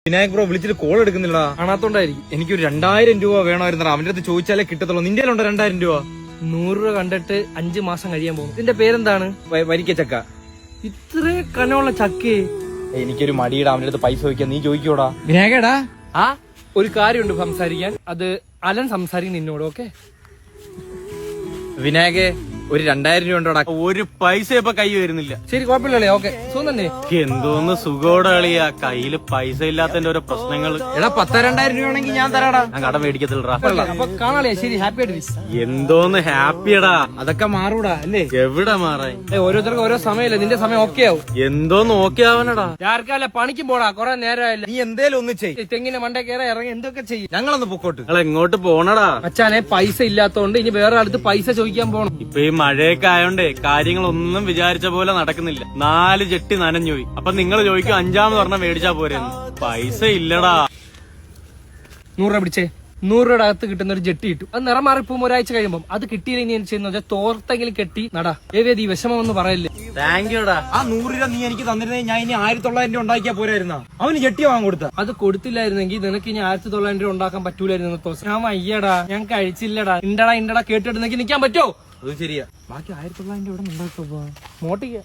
Vinayak bro വിളിച്ചിട്ട് call എടുക്കുന്നില്ലടാ. കാണാത്തോണ്ടായിരിക്കും. എനിക്കൊരു 2000 രൂപ വേണമായിരുന്നടാ. അവന്റെ അടുത്ത് ചോദിച്ചാലേ കിട്ടത്തുള്ളൂ. നിന്റെ ഉണ്ടോ 2000 രൂപ? 100 രൂപ കണ്ടിട്ട് 5 മാസം കഴിയാൻ പോകും. ഇതിന്റെ പേരെന്താണ്? വരിക്ക ചക്ക. ഇത്ര കനമുള്ള ചക്കേ. എനിക്കൊരു മടിയിടാ അവന്റെ അടുത്ത് പൈസ ചോദിക്കാൻ. നീ ചോദിക്കോടാ. വിനായകടാ, ആ ഒരു കാര്യമുണ്ട് സംസാരിക്കാൻ. അത് അലൻ സംസാരിക്കും നിന്നോട്. ഓക്കെ വിനായകെ, ഒരു 2000 രൂപ ഉണ്ടോടാ? ഒരു പൈസ ഇപ്പൊ കൈ വരുന്നില്ല. ശരി, കുഴപ്പമില്ലല്ലേ? ഓക്കെ, സുഖം തന്നെ. എന്തോന്ന് സുഖോടെ കളിയാ. കയ്യില് പൈസ ഇല്ലാത്തതിന്റെ ഓരോ പ്രശ്നങ്ങള്. എടാ 10-2000 രൂപ ആണെങ്കിൽ ഞാൻ തരാടാ. ഞാൻ കടം മേടിക്കത്തില്ലടാ. അപ്പൊ കാണാളിയാ. ശരി, ഹാപ്പി ആയിട്ട്. എന്തോന്ന് ഹാപ്പിയടാ. അതൊക്കെ മാറൂടാ അല്ലേ? എവിടെ മാറാൻ? ഓരോരുത്തർക്കും ഓരോ സമയമല്ലേ. നിന്റെ സമയം ഓക്കെ ആവും. എന്തോന്ന് ഓക്കെ ആവനടാ. ആർക്കല്ല പണിക്കും പോടാ. കുറെ നേരമായില്ല. നീ എന്തേലും ഒന്ന് ചെയ്യ്. തെങ്ങിനെ മണ്ടേ കയറി ഇറങ്ങി എന്തൊക്കെ ചെയ്യും. ഞങ്ങളൊന്ന് പൊക്കോട്ട്. നിങ്ങൾ എങ്ങോട്ട് പോണടാ? അച്ഛനെ പൈസ ഇല്ലാത്തോണ്ട് ഇനി വേറെ അടുത്ത് പൈസ ചോദിക്കാൻ പോണം. ഇപ്പൊ ഈ മഴയൊക്കെ ആയോണ്ടേ കാര്യങ്ങളൊന്നും വിചാരിച്ച പോലെ നടക്കുന്നില്ല. 4 ജെട്ടി നനഞ്ഞുപോയി. അപ്പൊ നിങ്ങൾ ചോദിക്കും 5ാമത് പറഞ്ഞ മേടിച്ചാ പോരെന്ന്. പൈസ ഇല്ലടാ. 100 രൂപ പിടിച്ചേ. 100 രൂപയുടെ അകത്ത് കിട്ടുന്ന ഒരു ജെട്ടി കിട്ടും. അത് നിറം മാറിപ്പോ ഒരാഴ്ച കഴിയുമ്പോൾ അത് കിട്ടിയില്ല. ഇനി ചെയ്യുന്ന വെച്ചാൽ തോർത്തെങ്കിലും കെട്ടി നടാ. ഏവേദി ഈ വിഷമം ഒന്ന് പറയല്ലേ. താങ്ക് യുടാ. ആ 100 രൂപ നീ എനിക്ക് തന്നിരുന്നേ ഞാൻ ഇനി 1900 രൂപ ഉണ്ടാക്കിയാ പോരായിരുന്ന. അവന് ജെട്ടി വാങ്ങാൻ കൊടുത്ത. അത് കൊടുത്തില്ലായിരുന്നെങ്കിൽ നിനക്ക് ഇനി 1900 രൂപ ഉണ്ടാക്കാൻ പറ്റൂലായിരുന്നു. ഞാൻ വയ്യടാ, ഞാൻ കഴിച്ചില്ലടാ. ഇണ്ടടാ കേട്ടിടുന്നെങ്കിൽ നിൽക്കാൻ പറ്റോ? അത് ശരിയാ. ബാക്കി 1900 രൂപ ഉണ്ടാക്കുമ്പോ മോട്ടിക്ക